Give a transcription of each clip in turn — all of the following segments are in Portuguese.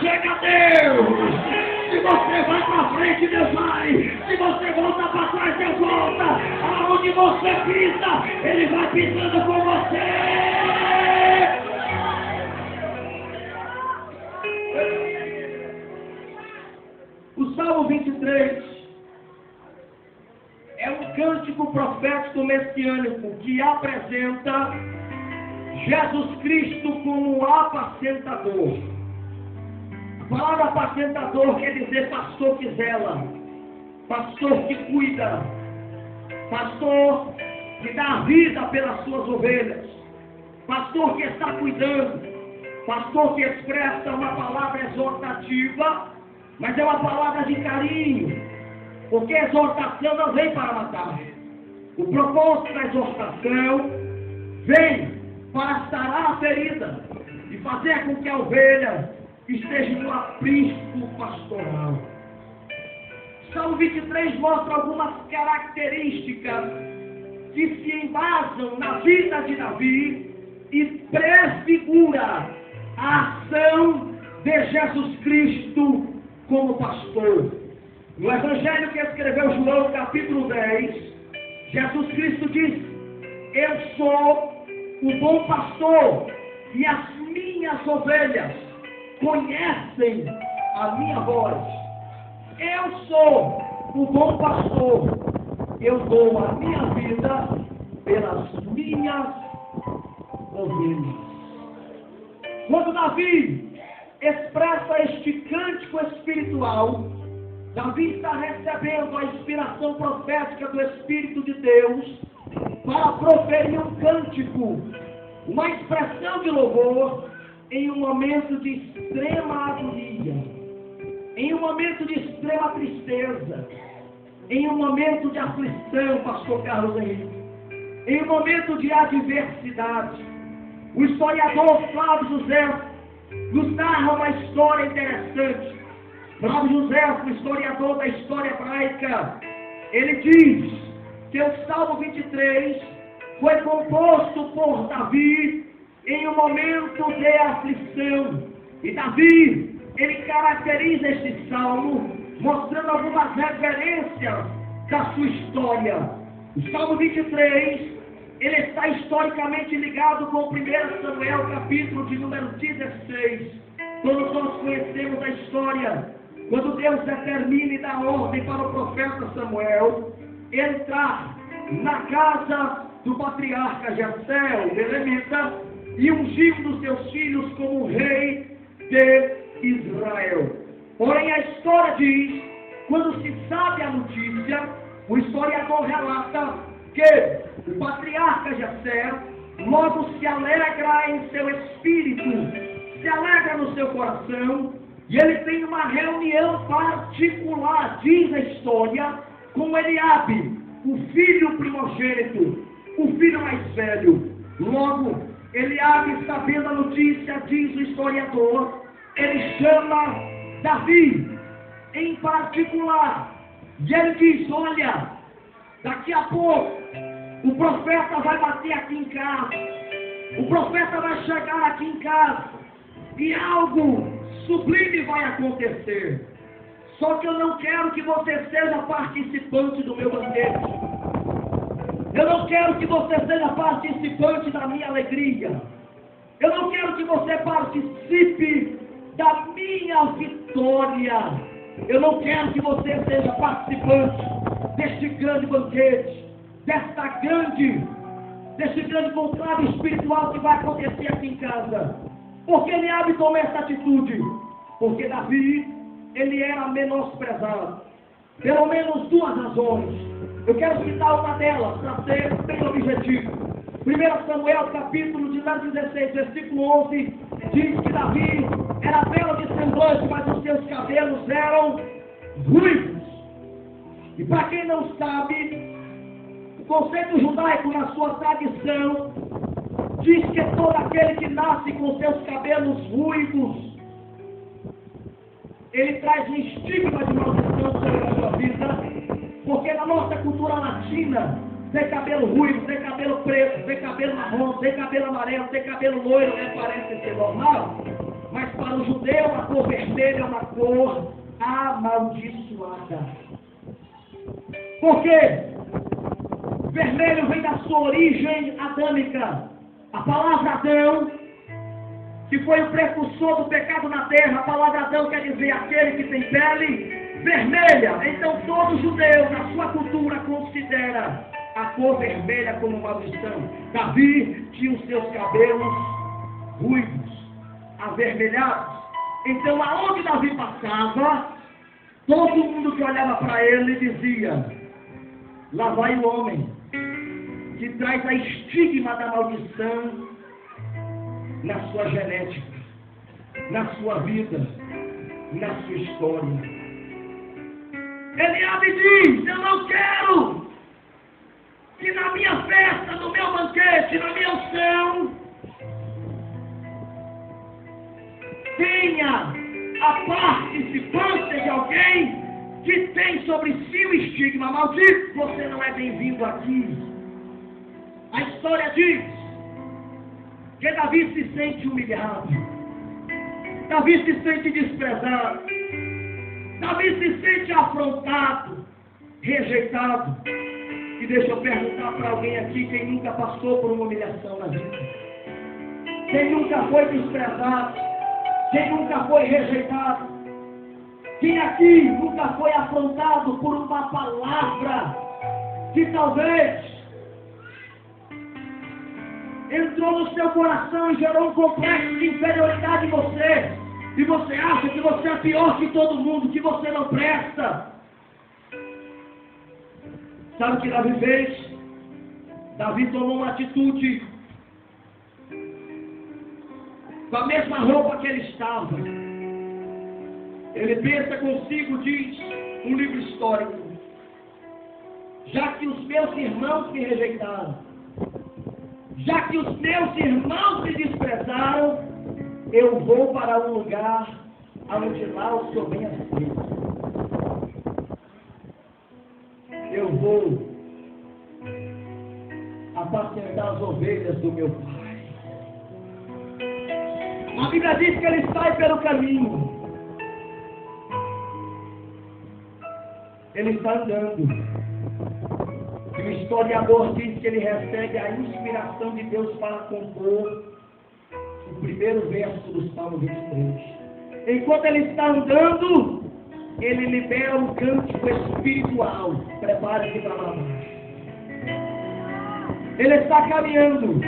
chega Deus. Se você vai para frente, Deus vai. Se você volta para trás, Deus volta. Aonde você pisa, Ele vai pisando com você. O Salmo 23 é um cântico profético messiânico que apresenta Jesus Cristo como um apacentador. A palavra apacentador quer dizer pastor que zela, pastor que cuida, pastor que dá a vida pelas suas ovelhas, pastor que está cuidando, pastor que expressa uma palavra exortativa, mas é uma palavra de carinho, porque a exortação não vem para matar. O propósito da exortação vem para sarar a ferida e fazer com que a ovelha esteja no aprisco pastoral. Salmo 23 mostra algumas características que se embasam na vida de Davi e prefigura a ação de Jesus Cristo como pastor. No Evangelho que escreveu João, capítulo 10, Jesus Cristo diz: eu sou o bom pastor e as minhas ovelhas conhecem a minha voz. Eu sou o bom pastor, eu dou a minha vida pelas minhas ovelhas. Quando Davi expressa este cântico espiritual, Davi está recebendo a inspiração profética do Espírito de Deus para proferir um cântico, uma expressão de louvor em um momento de extrema agonia, em um momento de extrema tristeza, em um momento de aflição, pastor Carlos Henrique, em um momento de adversidade. O historiador Flávio José nos narra uma história interessante. Flávio José, o historiador da história hebraica, ele diz que o Salmo 23 foi composto por Davi em um momento de aflição. E Davi, ele caracteriza este salmo mostrando algumas referências da sua história. O Salmo 23, ele está historicamente ligado com o 1 Samuel, capítulo de número 16. Todos nós conhecemos a história, quando Deus determina e dá ordem para o profeta Samuel entrar na casa do patriarca Jessé, o belemita, e ungir um dos seus filhos como rei de Israel. Porém, a história diz, quando se sabe a notícia, o historiador relata que o patriarca Jessé logo se alegra em seu espírito, se alegra no seu coração, e ele tem uma reunião particular, diz a história, com Eliabe, o filho primogênito, o filho mais velho. Logo, Eliabe, sabendo a notícia, diz o historiador, ele chama Davi em particular, e ele diz: olha, daqui a pouco o profeta vai bater aqui em casa, o profeta vai chegar aqui em casa, e algo sublime vai acontecer. Só que eu não quero que você seja participante do meu banquete. Eu não quero que você seja participante da minha alegria. Eu não quero que você participe da minha vitória. Eu não quero que você seja participante deste grande banquete, deste grande conclave espiritual que vai acontecer aqui em casa. Por que Eliabe toma essa atitude? Porque Davi, ele era menosprezado. Pelo menos duas razões. Eu quero citar uma delas para ser bem objetivo. 1 Samuel, capítulo de 16, versículo 11, diz que Davi era belo de semblante, mas os seus cabelos eram ruivos. E para quem não sabe, o conceito judaico na sua tradição diz que todo aquele que nasce com seus cabelos ruivos, ele traz um estigma de maldição sobre a sua vida, porque na nossa cultura latina, tem cabelo ruivo, tem cabelo preto, tem cabelo marrom, tem cabelo amarelo, tem cabelo loiro, parece ser normal, mas para o judeu a cor vermelha vermelho é uma cor amaldiçoada. Por quê? Vermelho vem da sua origem adâmica. A palavra Adão, que foi o precursor do pecado na terra, a palavra Adão quer dizer aquele que tem pele vermelha. Então todo judeu, na sua cultura, considera a cor vermelha como maldição. Davi tinha os seus cabelos ruivos, avermelhados. Então aonde Davi passava, todo mundo que olhava para ele dizia: lá vai o homem que traz a estigma da maldição na sua genética, na sua vida, na sua história. Eliabe diz: eu não quero que na minha festa, no meu banquete, na minha unção, tenha a participância de alguém que tem sobre si o estigma. Maldito, você não é bem-vindo aqui. A história diz que Davi se sente humilhado, Davi se sente desprezado, Davi se sente afrontado, rejeitado. E deixa eu perguntar para alguém aqui, quem nunca passou por uma humilhação na vida? Quem nunca foi desprezado? Quem nunca foi rejeitado? Quem aqui nunca foi afrontado por uma palavra que talvez entrou no seu coração e gerou um complexo de inferioridade em você? E você acha que você é pior que todo mundo, que você não presta? Sabe o que Davi fez? Davi tomou uma atitude com a mesma roupa que ele estava. Ele pensa consigo, diz um livro histórico: já que os meus irmãos me rejeitaram, já que os meus irmãos me desprezaram, eu vou para um lugar onde lá o Senhor bem aceito. Eu vou apacentar as ovelhas do meu pai. A Bíblia diz que ele sai pelo caminho. Ele está andando. E o historiador diz que ele recebe a inspiração de Deus para compor o primeiro verso do Salmo 23. Enquanto ele está andando, ele libera um cântico espiritual. Prepare-se para lá. Ele está caminhando.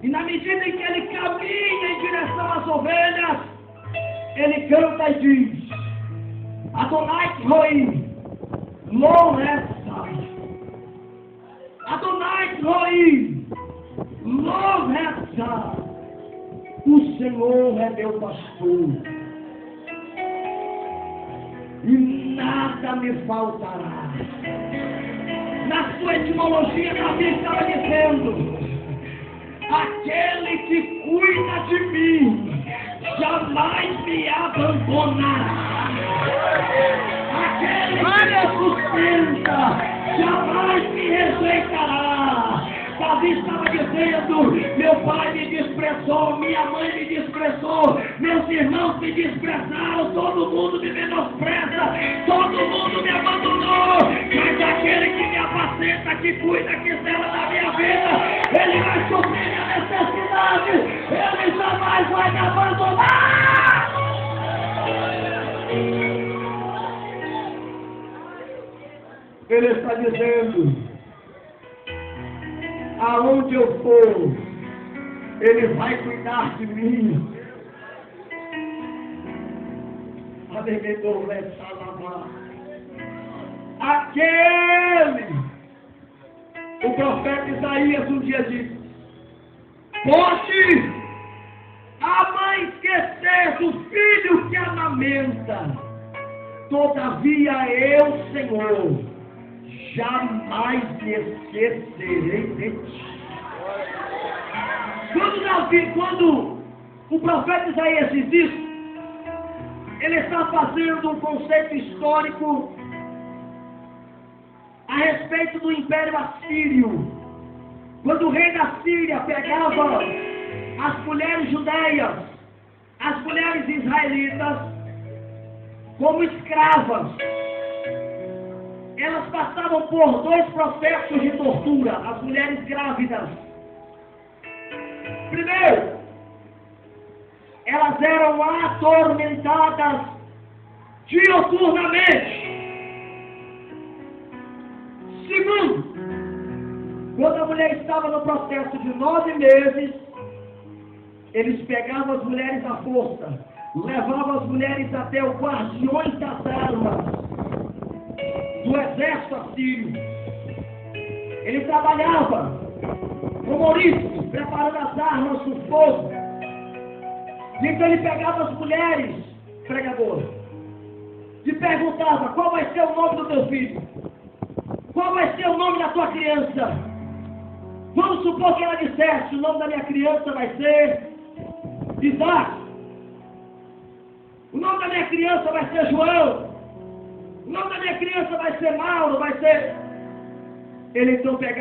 E na medida em que ele caminha em direção às ovelhas, ele canta e diz: Adonai Roi, lo restai. Adonai Roi, lo restai. O Senhor é meu pastor, e nada me faltará. Na sua etimologia, Davi estava dizendo: aquele que cuida de mim jamais me abandonará. Aquele que me sustenta jamais me rejeitará. Davi estava dizendo: meu pai me desprezou, minha mãe me desprezou, meus irmãos me desprezaram, todo mundo me menospreza, todo mundo me abandonou, mas aquele que me apacenta, que cuida, que zela da minha vida, ele vai suprir minha necessidade, ele jamais vai me abandonar. Ele está dizendo: aonde eu for, ele vai cuidar de mim. Aquele, o profeta Isaías um dia disse: pode a mãe esquecer do filho que amamenta, todavia eu, Senhor, jamais me esquecerei de ti. Quando o profeta Isaías diz isso, ele está fazendo um conceito histórico a respeito do Império Assírio. Quando o rei da Síria pegava as mulheres judeias, as mulheres israelitas como escravas. Elas passavam por 2 processos de tortura, as mulheres grávidas. Primeiro, elas eram atormentadas dioturnamente. Segundo, quando a mulher estava no processo de 9 meses, eles pegavam as mulheres à força, levavam as mulheres até o guardiões das armas do exército assírio. Ele trabalhava como ouriço, preparando as armas do fogo. Então ele pegava as mulheres pregadoras e perguntava: qual vai ser o nome do teu filho? Qual vai ser o nome da tua criança? Vamos supor que ela dissesse: o nome da minha criança vai ser Isaac. O nome da minha criança vai ser João. O nome da minha criança vai ser Mauro, vai ser... Ele então pegava